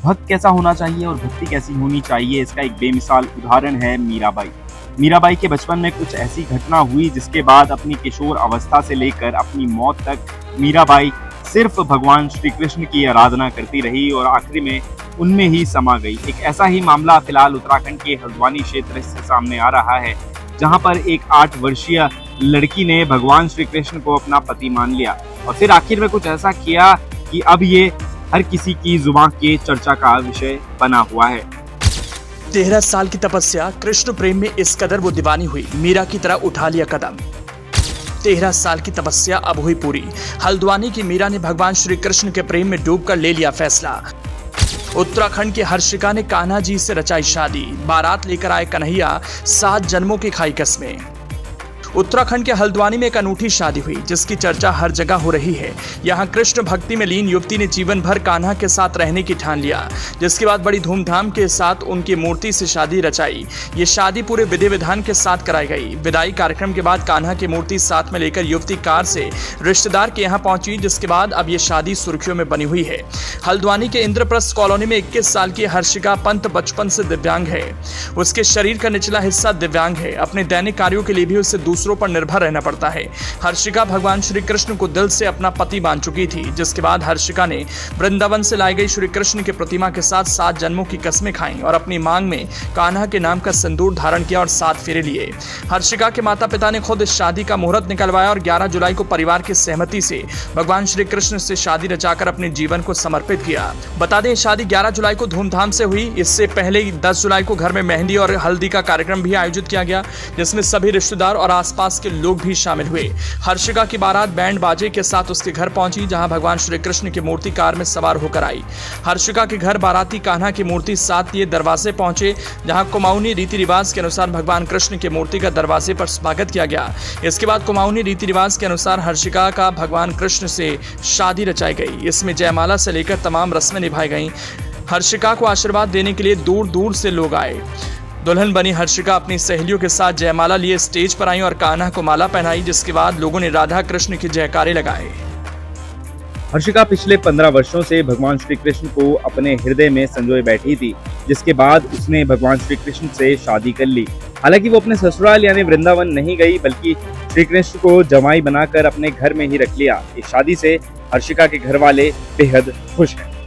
भक्त कैसा होना चाहिए और भक्ति कैसी होनी चाहिए, इसका एक बेमिसाल उदाहरण है मीराबाई। मीराबाई के बचपन में कुछ ऐसी घटना हुई जिसके बाद अपनी किशोर अवस्था से लेकर अपनी मौत तक मीराबाई सिर्फ भगवान श्री कृष्ण की आराधना करती रही और आखिरी में उनमें ही समा गई। एक ऐसा ही मामला फिलहाल उत्तराखंड के हल्द्वानी क्षेत्र से सामने आ रहा है, जहां पर एक 8 वर्षीय लड़की ने भगवान श्री कृष्ण को अपना पति मान लिया और फिर आखिर में कुछ ऐसा किया कि अब ये हर किसी की जुबान के चर्चा का विषय बना हुआ है। 13 साल की तपस्या, कृष्ण प्रेम में इस कदर वो दीवानी हुई, मीरा की तरह उठा लिया कदम। 13 साल की तपस्या अब हुई पूरी। हल्द्वानी की मीरा ने भगवान श्री कृष्ण के प्रेम में डूबकर ले लिया फैसला। उत्तराखंड के हर्षिका ने कान्हा जी से रचाई शादी, बारात लेकर आए कन्हैया, 7 जन्मों की खाई कसमें। उत्तराखंड के हल्द्वानी में एक अनूठी शादी हुई जिसकी चर्चा हर जगह हो रही है। यहाँ कृष्ण भक्ति में लीन युवती ने जीवन भर कान्हा के साथ रहने की ठान लिया, जिसके बाद बड़ी धूमधाम के साथ उनकी मूर्ति से शादी रचाई। ये शादी पूरे विधि विधान के साथ कराई गई। विदाई कार्यक्रम के बाद कान्हा की मूर्ति साथ में लेकर युवती कार से रिश्तेदार के यहाँ पहुंची, जिसके बाद अब ये शादी सुर्खियों में बनी हुई है। हल्द्वानी के इंद्रप्रस्थ कॉलोनी में 21 साल की हर्षिका पंत बचपन से दिव्यांग है। उसके शरीर का निचला हिस्सा दिव्यांग है। अपने दैनिक कार्यों के लिए भी उसे दूसरों पर निर्भर रहना पड़ता है। हर्षिका भगवान श्री कृष्ण को दिल से अपना पति मान चुकी थी, जिसके बाद हर्षिका ने वृंदावन से लाई गई श्री कृष्ण की प्रतिमा के साथ 7 जन्मों की कसमें खाई और अपनी मांग में कान्हा के नाम का सिंदूर धारण किया और 7 फेरे लिए। हर्षिका के माता पिता ने खुद इस शादी का मुहूर्त निकलवाया और 11 जुलाई को परिवार की सहमति से भगवान श्री कृष्ण से शादी रचाकर अपने जीवन को समर्पित किया। बता दें, शादी 11 जुलाई को धूमधाम से हुई। इससे पहले 10 जुलाई को घर में मेहंदी और हल्दी का कार्यक्रम भी आयोजित किया गया, जिसमें सभी रिश्तेदार और आसपास के लोग भी शामिल हुए। हर्षिका की बारात बैंड बाजे के साथ उसके घर पहुंची, जहां भगवान श्री कृष्ण की मूर्ति कार में सवार होकर आई। हर्षिका के घर बाराती कान्हा की मूर्ति साथ लिए दरवाजे पहुंचे, जहां कुमाऊनी रीति रिवाज के अनुसार भगवान कृष्ण की मूर्ति का दरवाजे पर स्वागत किया गया। इसके बाद कुमाऊनी रीति रिवाज के अनुसार हर्षिका का भगवान कृष्ण से शादी रचाई गई। इसमें जयमाला से लेकर तमाम रस्में निभाई गईं। हर्षिका को आशीर्वाद देने के लिए दूर दूर से लोग आए। दुल्हन बनी हर्षिका अपनी सहेलियों के साथ जयमाला लिए स्टेज पर आई और कान्हा को माला पहनाई, जिसके बाद लोगों ने राधा कृष्ण के जयकारे लगाए। हर्षिका पिछले 15 वर्षों से भगवान श्री कृष्ण को अपने हृदय में संजोए बैठी थी, जिसके बाद उसने भगवान श्री कृष्ण से शादी कर ली। हालांकि वो अपने ससुराल यानी वृंदावन नहीं गई, बल्कि श्री कृष्ण को जमाई बनाकर अपने घर में ही रख लिया। इस शादी से हर्षिका के घर वाले बेहद खुश हैं।